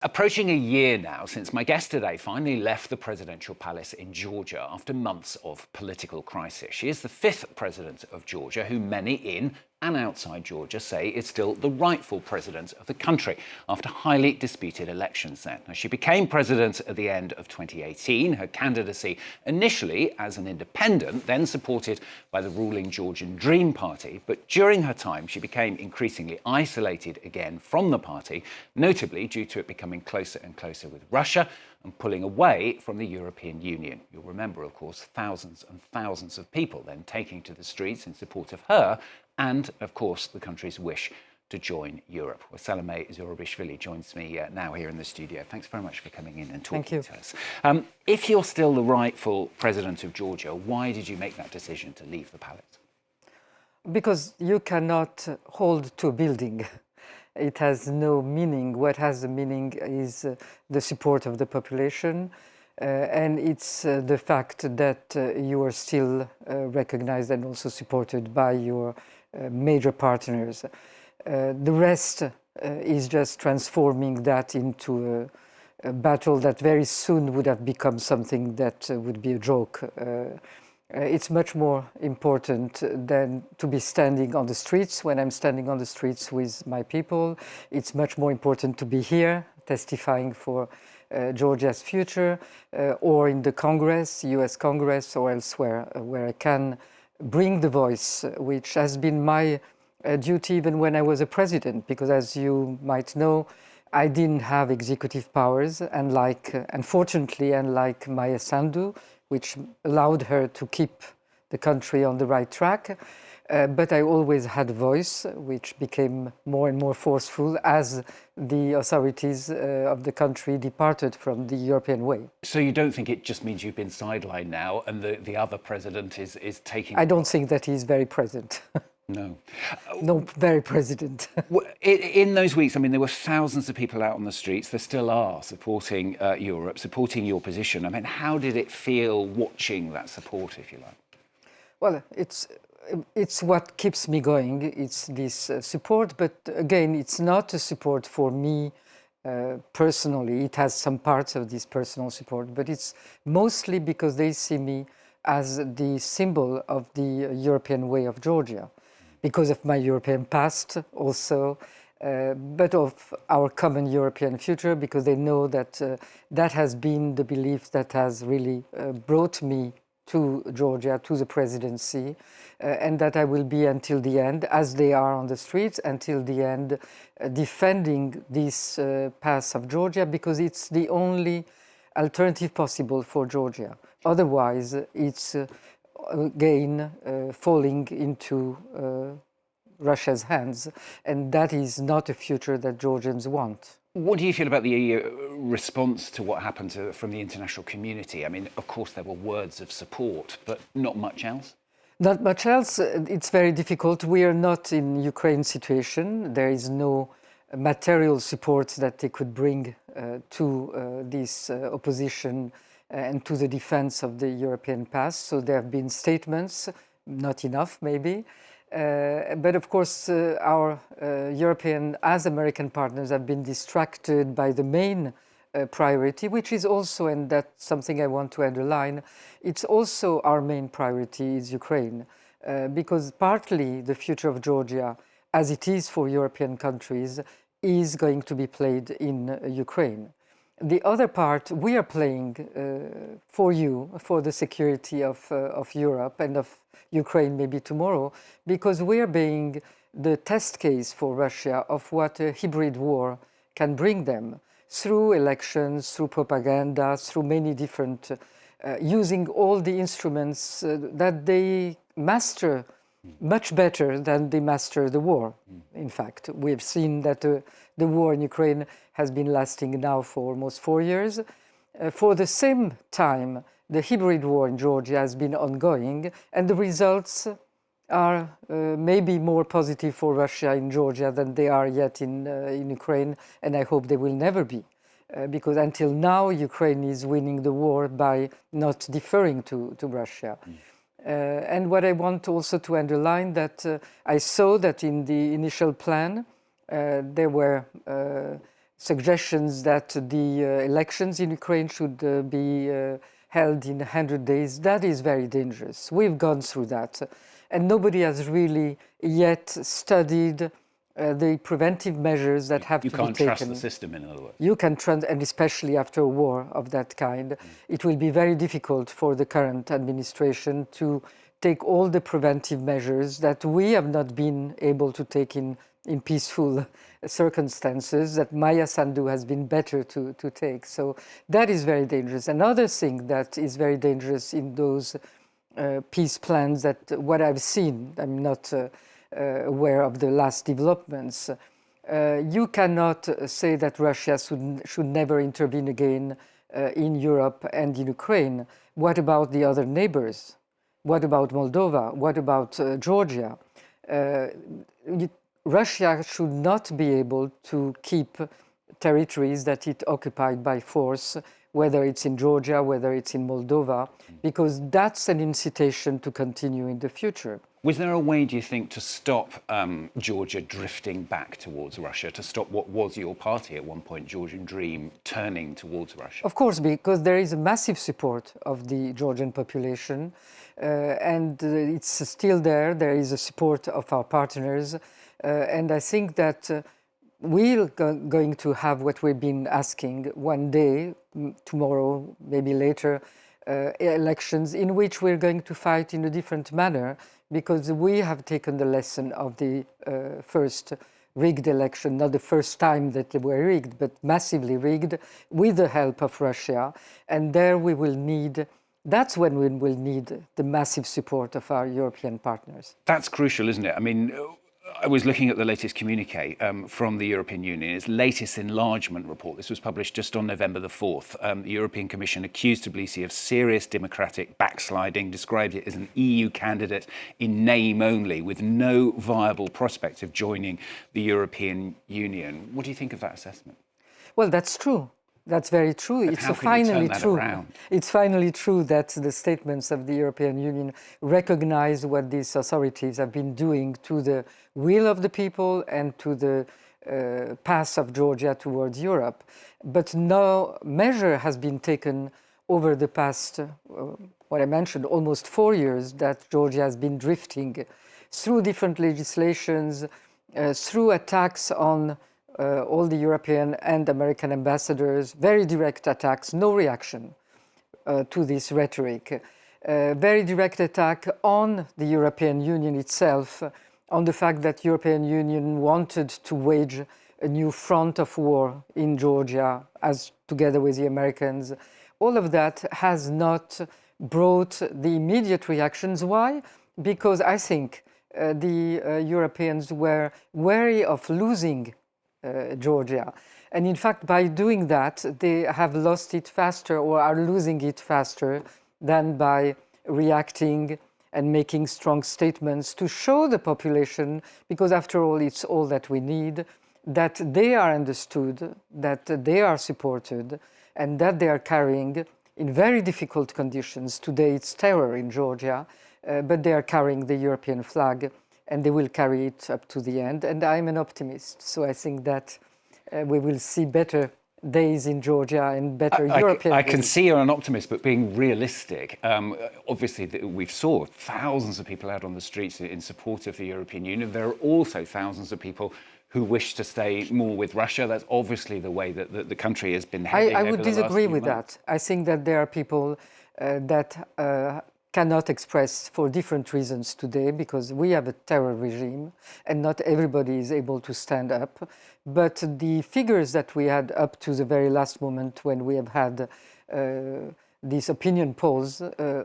Approaching a year now since my guest today finally left the presidential palace in Georgia after months of political crisis. She is the fifth president of Georgia, who many in and outside Georgia say is still the rightful president of the country after highly disputed elections there. Now, she became president at the end of 2018. Her candidacy initially as an independent, then supported by the ruling Georgian Dream Party. But during her time, she became increasingly isolated again from the party, notably due to it becoming closer and closer with Russia and pulling away from the European Union. You'll remember, of course, thousands and thousands of people then taking to the streets in support of her and, of course, the country's wish to join Europe. Well, Salomé Zourabichvili joins me now here in the studio. Thanks very much for coming in and talking to us. If you're still the rightful president of Georgia, why did you make that decision to leave the palace? Because you cannot hold to a building. It has no meaning. What has a meaning is the support of the population, and it's the fact that you are still recognized and also supported by your major partners. The rest is just transforming that into a battle that very soon would have become something that would be a joke. It's much more important than to be standing on the streets. When I'm standing on the streets with my people, it's much more important to be here testifying for Georgia's future, or in the Congress, US Congress, or elsewhere, where I can bring the voice, which has been my duty even when I was a president, because as you might know, I didn't have executive powers, unfortunately, unlike Maya Sandu, which allowed her to keep the country on the right track. But I always had a voice, which became more and more forceful as the authorities of the country departed from the European way. So you don't think it just means you've been sidelined now and the other president is taking... I don't think that he's very present. No. No, very president. In those weeks, I mean, there were thousands of people out on the streets. There still are, supporting Europe, supporting your position. I mean, how did it feel watching that support, if you like? Well, it's what keeps me going. It's this support, but again, it's not a support for me personally. It has some parts of this personal support, but it's mostly because they see me as the symbol of the European way of Georgia, because of my European past also, but of our common European future, because they know that that has been the belief that has really brought me to Georgia, to the presidency, and that I will be until the end, as they are on the streets, until the end, defending this path of Georgia, because it's the only alternative possible for Georgia. Otherwise, it's again falling into Russia's hands, and that is not a future that Georgians want. What do you feel about the response to what happened from the international community? I mean, of course, there were words of support, but not much else? Not much else. It's very difficult. We are not in Ukraine situation. There is no material support that they could bring to this opposition and to the defense of the European past. So there have been statements, not enough maybe. But of course, our European as American partners have been distracted by the main priority, which is also, and that's something I want to underline, it's also our main priority is Ukraine, because partly the future of Georgia, as it is for European countries, is going to be played in Ukraine. The other part we are playing for you, for the security of Europe and of Ukraine maybe tomorrow, because we are being the test case for Russia of what a hybrid war can bring them through elections, through propaganda, through many different, using all the instruments that they master much better than they master the war. In fact, we've seen that the war in Ukraine has been lasting now for almost 4 years. For the same time, the hybrid war in Georgia has been ongoing, and the results are maybe more positive for Russia in Georgia than they are yet in Ukraine, and I hope they will never be. Because until now, Ukraine is winning the war by not deferring to Russia. And what I want also to underline that I saw that in the initial plan, there were suggestions that the elections in Ukraine should be held in 100 days, that is very dangerous. We've gone through that. And nobody has really yet studied the preventive measures that have to be taken. You can't trust the system, in other words. You can trust, and especially after a war of that kind, it will be very difficult for the current administration to take all the preventive measures that we have not been able to take in peaceful circumstances, that Maya Sandu has been better to take. So that is very dangerous. Another thing that is very dangerous in those peace plans, that what I've seen, I'm not aware of the last developments, you cannot say that Russia should never intervene again in Europe and in Ukraine. What about the other neighbors? What about Moldova? What about Georgia? Russia should not be able to keep territories that it occupied by force, whether it's in Georgia, whether it's in Moldova, because that's an incitation to continue in the future. Was there a way, do you think, to stop Georgia drifting back towards Russia, to stop what was your party at one point, Georgian Dream, turning towards Russia? Of course, because there is a massive support of the Georgian population, and it's still there. There is a support of our partners, and I think that we're going to have what we've been asking one day, tomorrow, maybe later, elections in which we're going to fight in a different manner, because we have taken the lesson of the first rigged election, not the first time that they were rigged, but massively rigged with the help of Russia. And there we will need, that's when we will need the massive support of our European partners. That's crucial, isn't it? I mean, I was looking at the latest communique from the European Union, its latest enlargement report. This was published just on November the 4th. The European Commission accused Tbilisi of serious democratic backsliding, described it as an EU candidate in name only, with no viable prospect of joining the European Union. What do you think of that assessment? Well, that's true. That's very true. But it's how can finally you turn that true. around? It's finally true that the statements of the European Union recognize what these authorities have been doing to the will of the people and to the path of Georgia towards Europe. But no measure has been taken over the past, what I mentioned, almost 4 years, that Georgia has been drifting through different legislations, through attacks on all the European and American ambassadors, very direct attacks, no reaction to this rhetoric. Very direct attack on the European Union itself, on the fact that European Union wanted to wage a new front of war in Georgia, as together with the Americans. All of that has not brought the immediate reactions. Why? Because I think the Europeans were wary of losing Georgia. And in fact, by doing that, they have lost it faster or are losing it faster than by reacting and making strong statements to show the population, because after all, it's all that we need, that they are understood, that they are supported, and that they are carrying in very difficult conditions. Today it's terror in Georgia, but they are carrying the European flag, and they will carry it up to the end. And I'm an optimist, so I think that we will see better days in Georgia and better European days. I can see you're an optimist, but being realistic, obviously we've saw thousands of people out on the streets in support of the European Union. There are also thousands of people who wish to stay more with Russia. That's obviously the way that the country has been heading. I would disagree with that. I think that there are people that cannot express for different reasons today, because we have a terror regime and not everybody is able to stand up. But the figures that we had up to the very last moment when we have had these opinion polls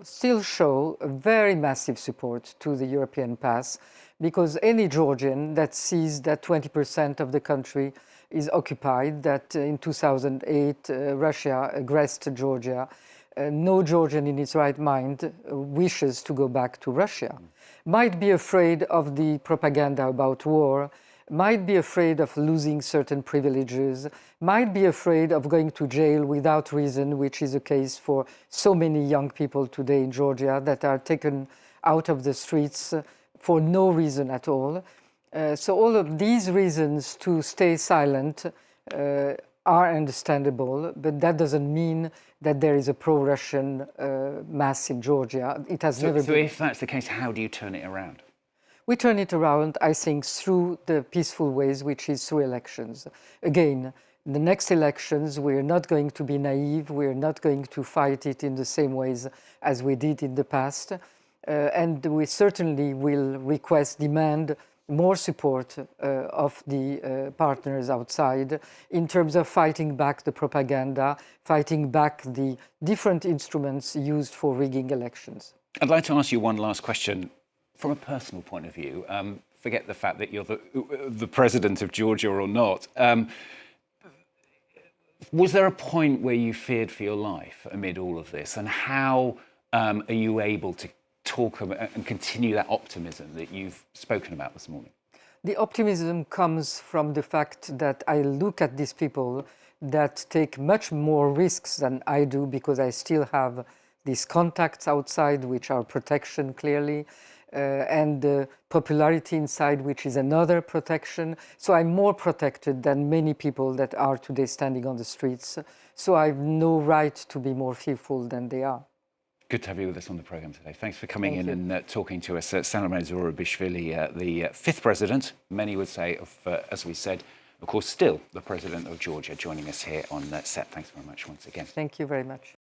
still show a very massive support to the European path, because any Georgian that sees that 20% of the country is occupied, that in 2008 Russia aggressed Georgia, no Georgian in his right mind wishes to go back to Russia. Might be afraid of the propaganda about war, might be afraid of losing certain privileges, might be afraid of going to jail without reason, which is the case for so many young people today in Georgia that are taken out of the streets for no reason at all. So all of these reasons to stay silent are understandable, but that doesn't mean that there is a pro-Russian mass in Georgia. It has never So been. if that's the case, how do you turn it around? We turn it around, I think, through the peaceful ways, which is through elections. Again, the next elections, we're not going to be naive. We're not going to fight it in the same ways as we did in the past. And we certainly will demand more support of the partners outside in terms of fighting back the propaganda, fighting back the different instruments used for rigging elections. I'd like to ask you one last question from a personal point of view. Forget the fact that you're the president of Georgia or not. Was there a point where you feared for your life amid all of this? And how are you able to talk about and continue that optimism that you've spoken about this morning? The optimism comes from the fact that I look at these people that take much more risks than I do, because I still have these contacts outside, which are protection clearly, and popularity inside, which is another protection. So I'm more protected than many people that are today standing on the streets. So I have no right to be more fearful than they are. Good to have you with us on the programme today. Thanks for coming in and talking to us. Salomé Zourabichvili, the fifth president, many would say, of, as we said, of course, still the president of Georgia, joining us here on set. Thanks very much once again. Thank you very much.